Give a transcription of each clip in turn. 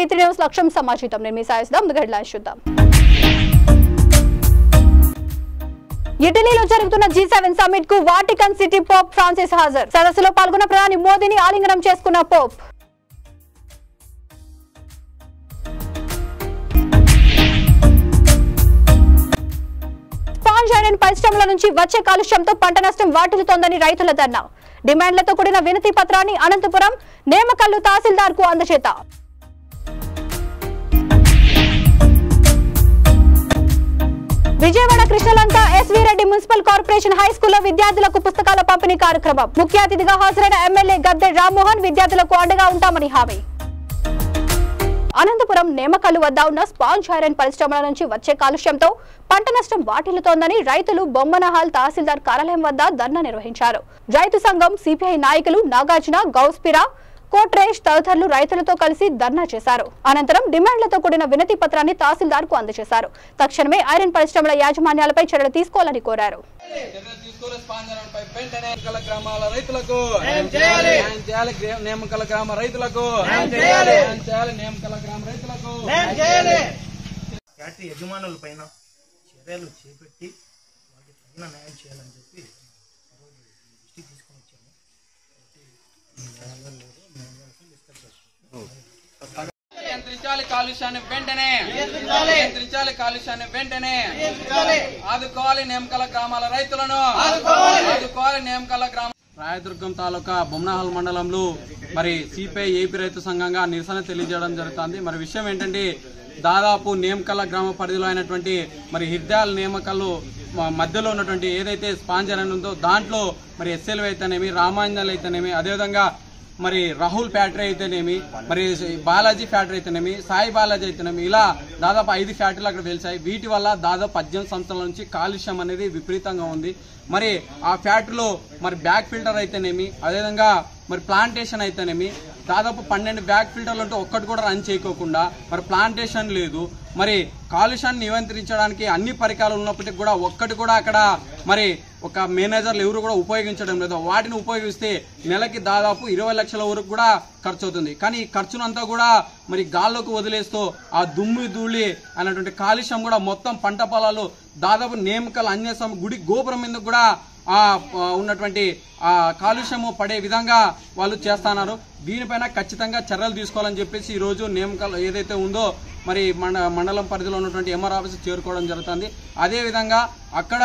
V3 news లక్ష్యం సమాచారం నేను మీ సాయిస్దాం ముందుగా హెడ్లైన్స్ చూద్దాం. ఇటలీలో జరుగుతున్న G7 సమ్మిట్ కు వాటికన్ సిటీ పోప్ ఫ్రాన్సిస్ హాజరు. సదస్సులో పాల్గొన్న ప్రధాని మోదీని ఆలింగనం చేసుకున్న పోప్. స్పాంజ్ ఐరన్ పరిశ్రమల నుంచి వచ్చే కాలుష్యంతో పంట నష్టం వాటిల్లుతోందని రైతుల ధర్నా. డిమాండ్లతో కూడిన వినతి పత్రాన్ని అనంతపురం నేమకల్లు తహసీల్దార్ కు అందజేత. Vijayawada Krishnalanka SV Reddy municipal corporation high స్కూల్లో విద్యార్థులకు పుస్తకాల పంపిణీ కార్యక్రమం. ముఖ్య అతిథిగా హాజరైన ఎమ్మెల్యే గద్దె రామ్మోహన్ విద్యార్థులకు అండగా ఉంటామని హామీ. అనంతపురం నేమకల్లు వద్ద ఉన్న స్పాంజ్ ఐరన్ పరిశ్రమల నుంచి వచ్చే కాలుష్యంతో పంట నష్టం వాటిల్లుతోందని రైతులు బొమ్మనహాల్ తహసీల్దార్ కార్యాలయం వద్ద ధర్నా నిర్వహించారు. రైతు సంఘం సిపిఐ నాయకులు నాగార్జున, గౌస్పిరా, కోట్రేష్ తదితరులు రైతులతో కలిసి ధర్నా చేశారు. అనంతరం డిమాండ్లతో కూడిన వినతి పత్రాన్ని తహసీల్దార్ కు అందజేశారు. తక్షణమే ఐరన్ పరిశ్రమల యాజమాన్యాలపై చర్యలు తీసుకోవాలని కోరారు. ఫ్యాక్టరీ యజమానుల పైన చర్యలు చేపట్టి వాటికి తగిన న్యాయం చేయాలని చెప్పి దృష్టికి తీసుకొని వచ్చాము. ఆదుకోవాలి నేమకల గ్రామాల రైతులను, ఆదుకోవాలి నేమకల గ్రామ. రాయదుర్గం తాలూకా బొమ్మనహాల్ మండలంలో మరి సిపిఐ ఏపీ రైతు సంఘంగా నిరసన తెలియజేయడం జరుగుతుంది. మరి విషయం ఏంటంటే దాదాపు నేమకల్ల గ్రామ పరిధిలో అయినటువంటి మరి హిర్దాల్ నేమకల్లు మధ్యలో ఉన్నటువంటి ఏదైతే స్పాంజ్ ఐరన్ ఉందో దాంట్లో మరి ఎస్ఎల్వి అయితేనేమి, రామాంజల్ అయితేనేమి, అదేవిధంగా మరి రాహుల్ ఫ్యాక్టరీ అయితేనేమి, మరి బాలాజీ ఫ్యాక్టరీ అయితేనేమి, సాయి బాలాజీ అయితేనేమి, ఇలా దాదాపు 5 ఫ్యాక్టరీలు అక్కడ వెలిసాయి. వీటి వల్ల దాదాపు 18 సంవత్సరాల నుంచి కాలుష్యం అనేది విపరీతంగా ఉంది. మరి ఆ ఫ్యాక్టరీలో మరి బ్యాక్ ఫిల్టర్ అయితేనేమి, అదేవిధంగా మరి ప్లాంటేషన్ అయితేనేమి, దాదాపు 12 బ్యాక్ ఫిల్టర్లు ఉంటే ఒక్కటి కూడా రన్ చేయకోకుండా మరి ప్లాంటేషన్ లేదు. మరి కాలుష్యాన్ని నియంత్రించడానికి అన్ని పరికరాలు ఉన్నప్పటికీ కూడా ఒక్కటి కూడా అక్కడ మరి ఒక మేనేజర్లు ఎవరు కూడా ఉపయోగించడం లేదు. వాటిని ఉపయోగిస్తే నెలకి దాదాపు 20 లక్షల వరకు కూడా ఖర్చు అవుతుంది. కానీ ఈ ఖర్చునంతా కూడా మరి గాల్లోకి వదిలేస్తూ ఆ దుమ్ము ధూళి అనేటువంటి కాలుష్యం కూడా మొత్తం పంట పొలాలు దాదాపు నేమకల్ ఆంజనేయస్వామి గుడి గోపురం మీద కూడా ఉన్నటువంటి ఆ కాలుష్యము పడే విధంగా వాళ్ళు చేస్తున్నారు. దీనిపైన ఖచ్చితంగా చర్యలు తీసుకోవాలని చెప్పేసి ఈ రోజు నేమకల్ ఏదైతే ఉందో మరి మండలం పరిధిలో ఉన్నటువంటి ఎంఆర్ ఆఫీస్ చేరుకోవడం జరుగుతుంది. అదేవిధంగా అక్కడ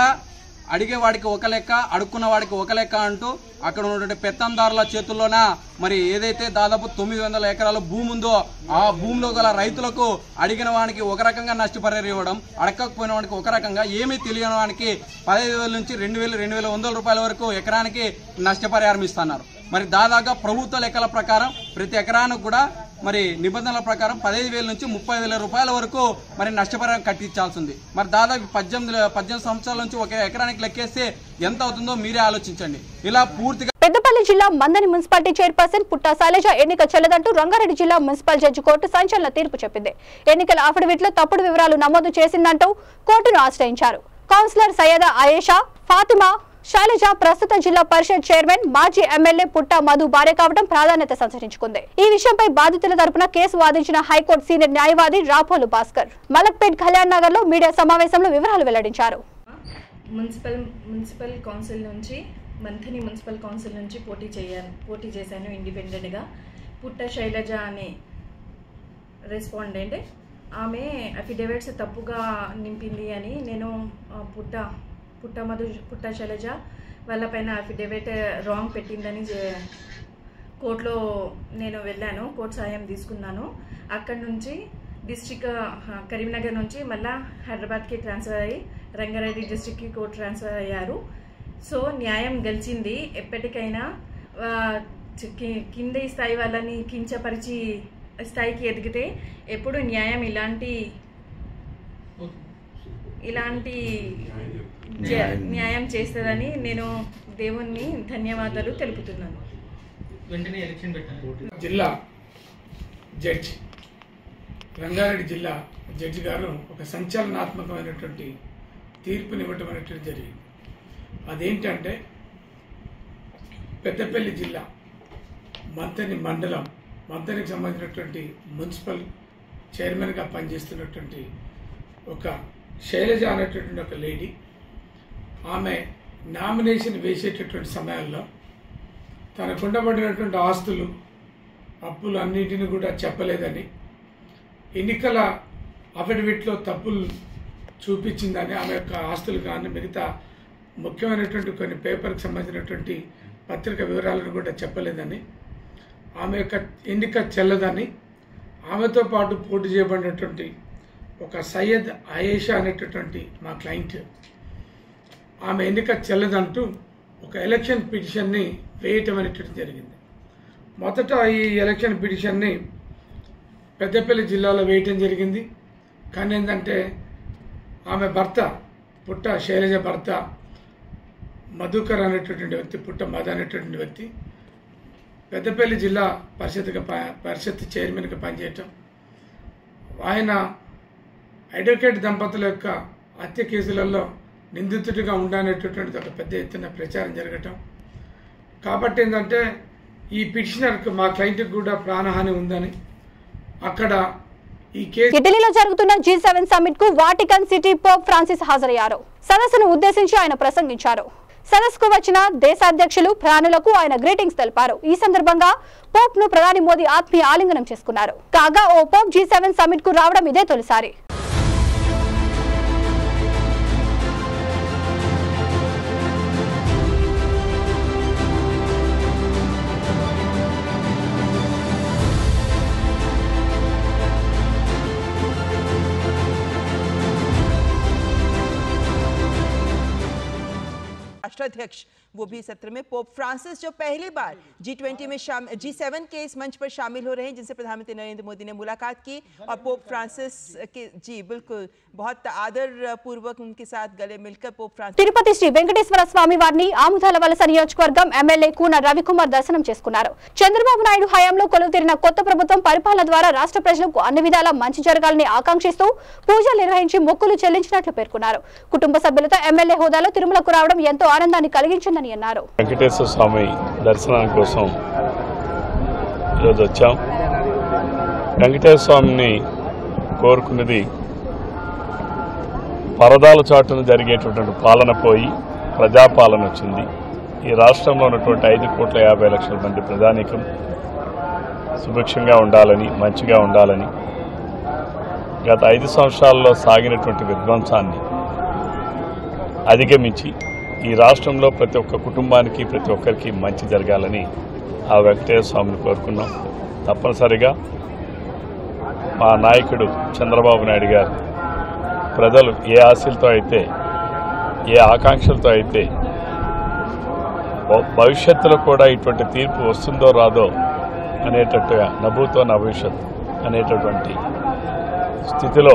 అడిగేవాడికి ఒక లెక్క, అడుక్కున్న వాడికి ఒక లెక్క అంటూ అక్కడ ఉన్నటువంటి పెత్తందారుల చేతుల్లోన మరి ఏదైతే దాదాపు 900 ఎకరాల భూమి ఉందో ఆ భూమిలో గల రైతులకు అడిగిన వానికి ఒక రకంగా నష్టపరిహారం ఇవ్వడం, అడగకపోయిన వానికి ఒక రకంగా, ఏమీ తెలియని వానికి 15,000 నుంచి 2,000, 2,100 రూపాయల వరకు ఎకరానికి నష్టపరిహారం ఇస్తున్నారు. మరి దాదాపుగా ప్రభుత్వ లెక్కల ప్రకారం ప్రతి ఎకరానికి కూడా మరి నిబంధనల ప్రకారం 15,000 నుంచి 30,000 రూపాయల వరకు మరి నష్టపరిహారం కట్టించాల్సింది. మరి దాదాపు 18 సంవత్సరాల నుంచి ఒక ఎకరానికి లెక్కేస్తే ఎంత అవుతుందో మీరే ఆలోచించండి. ఇలా పూర్తిగా పెద్దపల్లి జిల్లా మందని మున్సిపాలిటీ చైర్పర్సన్ పుట్టా శైలజ ఎన్నిక చెల్లదంటూ రంగారెడ్డి జిల్లా మున్సిపల్ జడ్జి కోర్టు సంచలన తీర్పు చెప్పింది. ఎన్నికల అఫిడవిట్లో తప్పుడు వివరాలు నమోదు చేసిందంటూ కోర్టును ఆశ్రయించారు. కౌన్సిలర్ సయ్యద ఆయేషా ఫాతిమా శైలజ ప్రస్తుత జిల్లా పరిషత్ చైర్మన్, మాజీ ఎమ్మెల్యే పుట్టా మధు భార్య కావడం ప్రాధాన్యత సంతరించుకుంది. ఈ విషయంపై బాధితుల తరపున కేసు వాదించిన హైకోర్టు సీనియర్ న్యాయవాది రాపోలు భాస్కర్ మలక్పేట్ కళ్యాణ్ నగర్ లో మీడియా సమావేశంలో వివరాలు వెల్లడించారు. మున్సిపల్ కౌన్సిల్ నుంచి మంథని మున్సిపల్ కౌన్సిల్ నుంచి పోటీ చేశాను ఇండిపెండెంట్ గా. పుట్టా శైలజ అనే రెస్పాండెంట్, ఆమె అఫిడవిట్స్ తప్పుగా నింపింది అని నేను పుట్టా శైలజ వాళ్ళపైన అఫిడవిట్ రాంగ్ పెట్టిందని కోర్టులో నేను వెళ్ళాను. కోర్టు సాయం తీసుకున్నాను. అక్కడి నుంచి డిస్ట్రిక్ట్ కరీంనగర్ నుంచి మళ్ళీ హైదరాబాద్కి ట్రాన్స్ఫర్ అయ్యి రంగారెడ్డి డిస్ట్రిక్ట్కి కోర్టు ట్రాన్స్ఫర్ అయ్యారు. సో న్యాయం గెలిచింది. ఎప్పటికైనా కింది స్థాయి వాళ్ళని కించపరిచి స్థాయికి ఎదిగితే ఎప్పుడు న్యాయం ఇలాంటి న్యాయం చేస్తుందని నేను దేవుణ్ణి ధన్యవాదాలు తెలుపుతున్నాను. జిల్లా జడ్జి రంగారెడ్డి జిల్లా జడ్జి గారు ఒక సంచలనాత్మకమైనటువంటి తీర్పునివ్వటం అనేటువంటి జరిగింది. అదేంటంటే పెద్దపల్లి జిల్లా మంథని మండలం మంథనికి సంబంధించినటువంటి మున్సిపల్ చైర్మన్గా పనిచేస్తున్నటువంటి ఒక శైలజ అనేటటువంటి ఒక లేడీ, ఆమె నామినేషన్ వేసేటటువంటి సమయాల్లో తనకు ఉండబడినటువంటి ఆస్తులు అప్పులు అన్నిటిని కూడా చెప్పలేదని, ఎన్నికల అఫిడవిట్లో తప్పులు చూపించిందని, ఆమె యొక్క ఆస్తులు కానీ మిగతా ముఖ్యమైనటువంటి కొన్ని పేపర్కి సంబంధించినటువంటి పత్రిక వివరాలను కూడా చెప్పలేదని, ఆమె యొక్క ఎన్నిక చెల్లదని, ఆమెతో పాటు పోటీ చేయబడినటువంటి ఒక సయ్యద్ ఆయేషా అనేటటువంటి మా క్లయింట్, ఆమె ఎన్నిక చెల్లదంటూ ఒక ఎలక్షన్ పిటిషన్ని వేయటం అనేటువంటి జరిగింది. మొదట ఈ ఎలక్షన్ పిటిషన్ని పెద్దపల్లి జిల్లాలో వేయటం జరిగింది. కానీ ఏంటంటే ఆమె భర్త పుట్ట శైలజ భర్త మధుకర్ అనేటటువంటి వ్యక్తి, పుట్ట మధు అనేటటువంటి వ్యక్తి పెద్దపల్లి జిల్లా పరిషత్ చైర్మన్గా పనిచేయటం, ఆయన అడ్వకేట్ దంపతుల యొక్క హత్య కేసులలో నిందితుడిగా ఉండనేటటువంటిది ఒక పెద్ద ఎత్తున ప్రచారం జరగటం. కాబట్టి ఏంటంటే ఈ పిటిషనర్కు మా క్లయింట్కి కూడా ప్రాణహాని ఉందని అక్కడ ఈ కేసు. ఇటలీలో జరుగుతున్న G7 సమ్మిట్ కు వాటికన్ సిటీ పోప్ ఫ్రాన్సిస్ హాజరయ్యారు. సదస్సును ఉద్దేశించి ఆయన ప్రసంగించారు. సదస్సుకు వచ్చిన దేశాధ్యక్షులు ప్రధానులకు ఆయన గ్రీటింగ్స్ తెలిపారు. ఈ సందర్భంగా పోప్ ను ప్రధాని మోదీ ఆత్మీయ ఆలింగనం చేసుకున్నారు. కాగా ఓ పోప్ G7 సమ్మిట్ కు రావడం ఇదే తొలిసారి. राष्ट्राध्यक्ष वो भी सत्र में पोप फ्रांसिस जो पहली बार G20 में G7 के इस मंच पर शामिल हो रहे हैं, जिनसे प्रधानमंत्री नरेंद्र मोदी ने मुलाकात की और पोप फ्रांसिस के जी बिल्कुल बहुत आदर पूर्वक उनके साथ गले मिलकर पोप फ्रांसिस తిరుపతి శ్రీ వెంకటేశ్వర స్వామి వారిని ఆముదాల వలస నియోజకవర్గం ఎమ్మెల్యే కూన రవికుమార్ దర్శనం చేసుకున్నారు. చంద్రబాబు నాయుడు హయాంలో కొలువుతీరిన కొత్త ప్రభుత్వం పరిపాలన ద్వారా రాష్ట్ర ప్రజలకు అన్ని విధాలా మంచి జరగాలని ఆకాంక్షిస్తూ పూజలు నిర్వహించి మొక్కులు చెల్లించినట్లు పేర్కొన్నారు. కుటుంబ సభ్యులతో ఎమ్మెల్యే హోదాలో తిరుమలకు రావడం ఎంతో ఆనందాన్ని కలిగించిందని అన్నారు. వెంకటేశ్వర స్వామి దర్శనం కోసం ఈరోజు వచ్చాం. వెంకటేశ్వర స్వామిని కోరుకున్నది పరదాల చాటున జరిగేటటువంటి పాలన పోయి ప్రజాపాలన వచ్చింది. ఈ రాష్ట్రంలో ఉన్నటువంటి 5,50,00,000 మంది ప్రజానీకం సుభిక్షంగా ఉండాలని, మంచిగా ఉండాలని, గత 5 సంవత్సరాల్లో సాగినటువంటి విధ్వంసాన్ని అధిగమించి ఈ రాష్ట్రంలో ప్రతి ఒక్క కుటుంబానికి, ప్రతి ఒక్కరికి మంచి జరగాలని ఆ వెంకటేశ్వర స్వామిని కోరుకున్నాం. తప్పనిసరిగా మా నాయకుడు చంద్రబాబు నాయుడు గారు ప్రజలు ఏ ఆశలతో అయితే, ఏ ఆకాంక్షలతో అయితే భవిష్యత్తులో కూడా ఇటువంటి తీర్పు వస్తుందో రాదో అనేటట్టుగా నభూతో నా భవిష్యత్ అనేటటువంటి స్థితిలో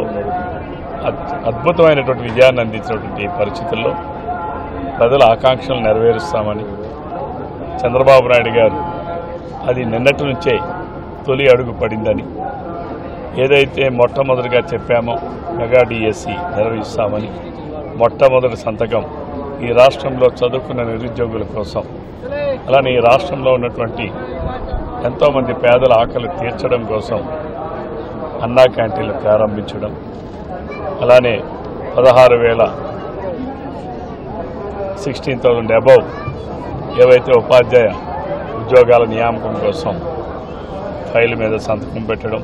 అద్భుతమైనటువంటి విజయాన్ని అందించినటువంటి పరిస్థితుల్లో ప్రజల ఆకాంక్షలు నెరవేరుస్తామని చంద్రబాబు నాయుడు గారు అది నిన్నటి నుంచే తొలి అడుగు పడిందని, ఏదైతే మొట్టమొదటిగా చెప్పామో మెగా డిఎస్సి నిర్వహిస్తామని మొట్టమొదటి సంతకం ఈ రాష్ట్రంలో చదువుకున్న నిరుద్యోగుల కోసం, అలానే ఈ రాష్ట్రంలో ఉన్నటువంటి ఎంతోమంది పేదల ఆకలి తీర్చడం కోసం అన్నా క్యాంటీన్లు ప్రారంభించడం, అలానే 16,000 అబౌవ్ ఏవైతే ఉపాధ్యాయ ఉద్యోగాల నియామకం కోసం ఫైల్ మీద సంతకం పెట్టడం,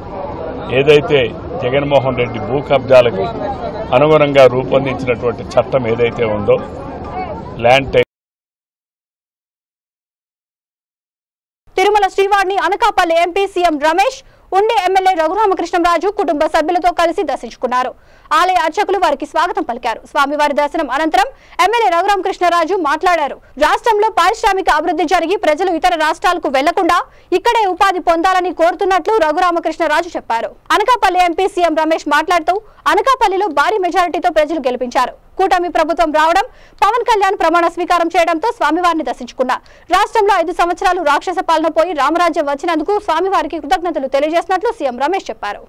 ఏదైతే జగన్మోహన్ రెడ్డి భూ కబ్జాలకు అనుగుణంగా రూపొందించినటువంటి చట్టం ఏదైతే ఉందో ల్యాండ్ తిరుమల శ్రీవారిని అనకాపల్లి ఎంపీ సీఎం రమేష్, ఉండే ఎమ్మెల్యే రఘురామకృష్ణరాజు కుటుంబ సభ్యులతో కలిసి దర్శించుకున్నారు. ఆలయ అర్చకులు వారికి స్వాగతం పలికారు. స్వామివారి దర్శనం అనంతరం ఎమ్మెల్యే రఘురామకృష్ణరాజు మాట్లాడారు. రాష్ట్రంలో పారిశ్రామిక అభివృద్ధి జరిగి ప్రజలు ఇతర రాష్ట్రాలకు వెళ్లకుండా ఇక్కడే ఉపాధి పొందాలని కోరుతున్నట్లు రఘురామకృష్ణరాజు చెప్పారు. అనకాపల్లి ఎంపీ సీఎం రమేష్ మాట్లాడుతూ అనకాపల్లిలో భారీ మెజారిటీతో ప్రజలు గెలిపించారు. కూటమి ప్రభుత్వం రావడం, పవన్ కళ్యాణ్ ప్రమాణ స్వీకారం చేయడంతో స్వామివారిని దర్శించుకున్నారు. రాష్ట్రంలో 5 సంవత్సరాలు రాక్షస పాలన పోయి రామరాజ్యం వచ్చినందుకు స్వామివారికి కృతజ్ఞతలు తెలియజేసినట్లు సీఎం రమేష్ చెప్పారు.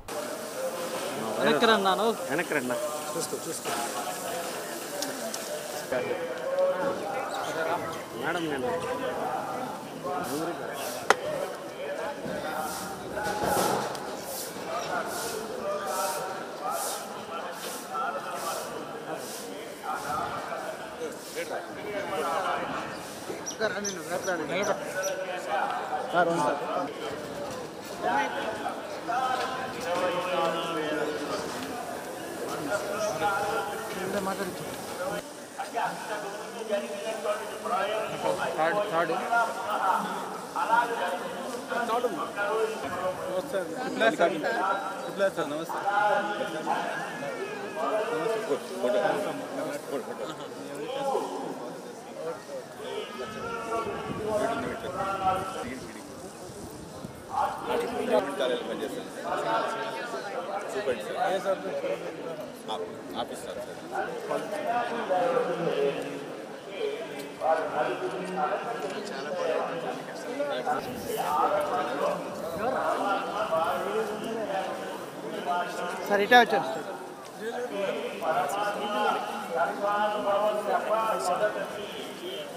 సార్ ఇటే వచ్చారు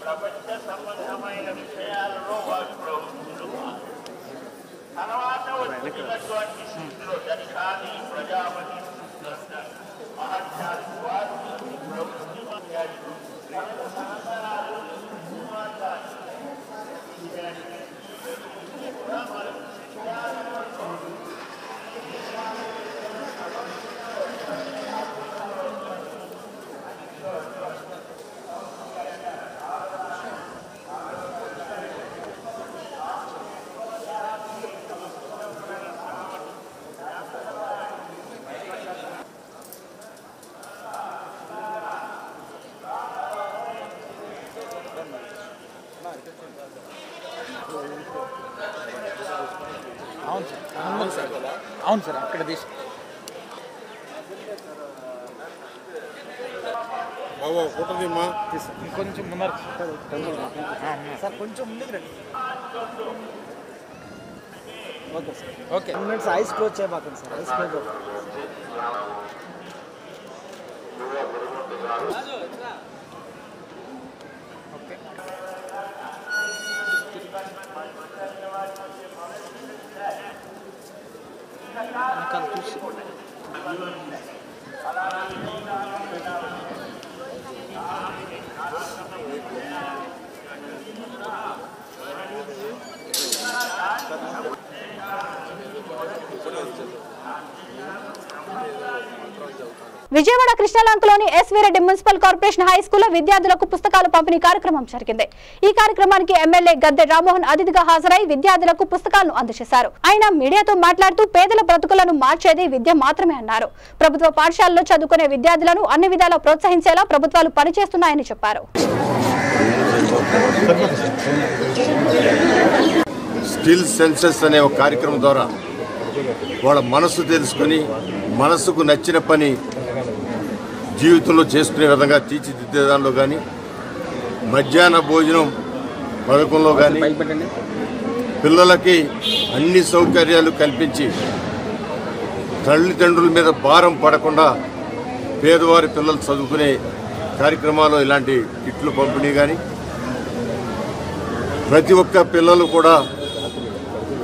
ప్రపంచ సంబంధమైన విషయాలలో తర్వాత వచ్చినటువంటి స్థితిలో దక్షాది ప్రజాపతి మహత్యాలు వారు అవును సార్ అక్కడ తీసి కొంచెం ముందర సార్ కొంచెం ముందుకు రండి okay sir okay minutes eyes close చేయబాకండి సార్ ఐస్ క్లోజ్ ఓకే చూసి విజయవాడ కృష్ణలంకలోని SV Reddy municipal corporation high స్కూల్లో విద్యార్థులకు పుస్తకాల పంపిణీ కార్యక్రమం జరిగింది. ఈ కార్యక్రమానికి ఎమ్మెల్యే గద్దె రామ్మోహన్ అతిథిగా హాజరై విద్యార్థులకు పుస్తకాలను అందజేశారు. ఆయన మీడియాతో మాట్లాడుతూ పేదల బ్రతుకులను మార్చేది విద్య మాత్రమే అన్నారు. ప్రభుత్వ పాఠశాలలో చదువుకునే విద్యార్థులను అన్ని విధాలా ప్రోత్సహించేలా ప్రభుత్వాలు పనిచేస్తున్నాయని చెప్పారు. స్కిల్ సెన్సెస్ అనే ఒక కార్యక్రమం ద్వారా వాళ్ళ మనసు తెలుసుకొని మనసుకు నచ్చిన పని జీవితంలో చేసుకునే విధంగా తీర్చిదిద్దేదానిలో కానీ మధ్యాహ్న భోజనం పథకంలో కానీ పిల్లలకి అన్ని సౌకర్యాలు కల్పించి తల్లిదండ్రుల మీద భారం పడకుండా పేదవారి పిల్లలు చదువుకునే కార్యక్రమాల్లో ఇలాంటి కిట్లు పంపిణీ కానీ ప్రతి ఒక్క పిల్లలు కూడా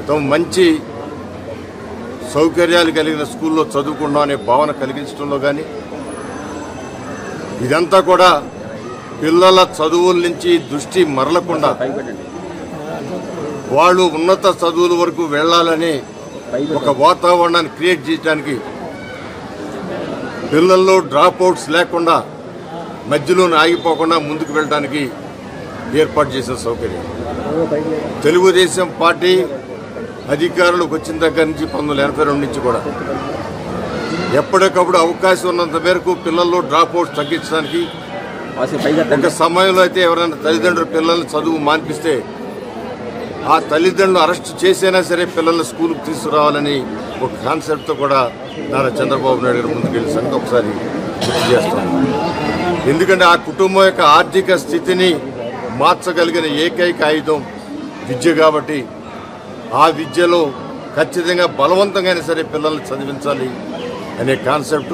తమ మంచి సౌకర్యాలు కలిగిన స్కూల్లో చదువుకున్నాం అనే భావన కలిగించడంలో కానీ ఇదంతా కూడా పిల్లల చదువుల నుంచి దృష్టి మరలకుండా వాళ్ళు ఉన్నత చదువుల వరకు వెళ్లాలని ఒక వాతావరణాన్ని క్రియేట్ చేయడానికి పిల్లల్లో డ్రాప్ అవుట్స్ లేకుండా మధ్యలోనే ఆగిపోకుండా ముందుకు వెళ్ళడానికి ఏర్పాటు చేసిన సౌకర్యం. తెలుగుదేశం పార్టీ అధికారులకు వచ్చిన దగ్గర నుంచి 1982 నుంచి కూడా ఎప్పటికప్పుడు అవకాశం ఉన్నంత మేరకు పిల్లల్లో డ్రాప్ అవుట్స్ తగ్గించడానికి ఒక సమయంలో అయితే ఎవరైనా తల్లిదండ్రులు పిల్లల్ని చదువు మాన్పిస్తే ఆ తల్లిదండ్రులు అరెస్ట్ చేసైనా సరే పిల్లల్ని స్కూల్కి తీసుకురావాలని ఒక కాన్సెప్ట్తో కూడా నారా చంద్రబాబు నాయుడు గారు ముందుకెళ్ళిన సంగతి ఒకసారి గుర్తు చేస్తాను. ఎందుకంటే ఆ కుటుంబం యొక్క ఆర్థిక స్థితిని మార్చగలిగిన ఏకైక ఆయుధం విద్య కాబట్టి ఆ విద్యలో ఖచ్చితంగా బలవంతంగా సరే పిల్లల్ని చదివించాలి అనే కాన్సెప్ట్.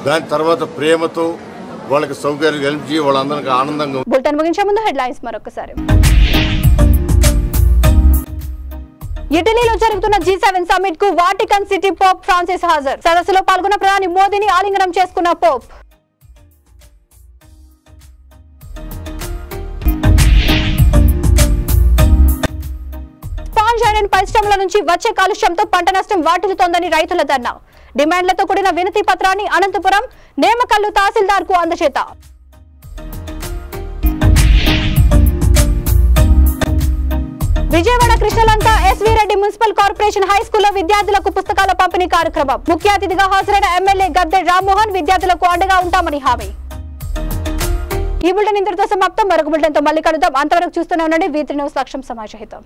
దాని తర్వాత ప్రేమతో వాళ్ళకి సౌకర్యాలు కల్పించి వాళ్ళందరికీ ఆనందంగా. బులెటిన్ ముగించే ముందు హెడ్లైన్స్ మరొకసారి. ఇటలీలో జరుగుతున్న G7 సమ్మిట్ కు వాటికన్ సిటీ పోప్ ఫ్రాన్సిస్ హాజరు. సదస్సులో పాల్గొన్న ప్రధాని మోదీని ఆలింగనం చేసుకున్న పోప్. టర్బైన్ పరిశ్రమల నుంచి వచ్చే కాలుష్యంతో పంట నష్టం వాటిల్లుతోందని రైతుల ధర్నా. డిమాండ్లతో కూడిన వినతి పత్రాన్ని అనంతపురం నేమకల్లు తహసీల్దార్ కు అందజేత. Vijayawada Krishnalanka SV Reddy municipal corporation high స్కూల్లో విద్యార్థులకు పుస్తకాల పంపిణీ కార్యక్రమం. ముఖ్య అతిథిగా హాజరైన ఎమ్మెల్యే గద్దె రామ్మోహన్ విద్యార్థులకు అండగా ఉంటామని హామీ. ఈ బులెటిన్ ఇంతటితో సమాప్తం. మరొక బులెటిన్తో మళ్ళీ కలుద్దాం. అంతవరకు చూస్తూనే ఉండండి V3 న్యూస్. లక్ష్యం సమాజహితం.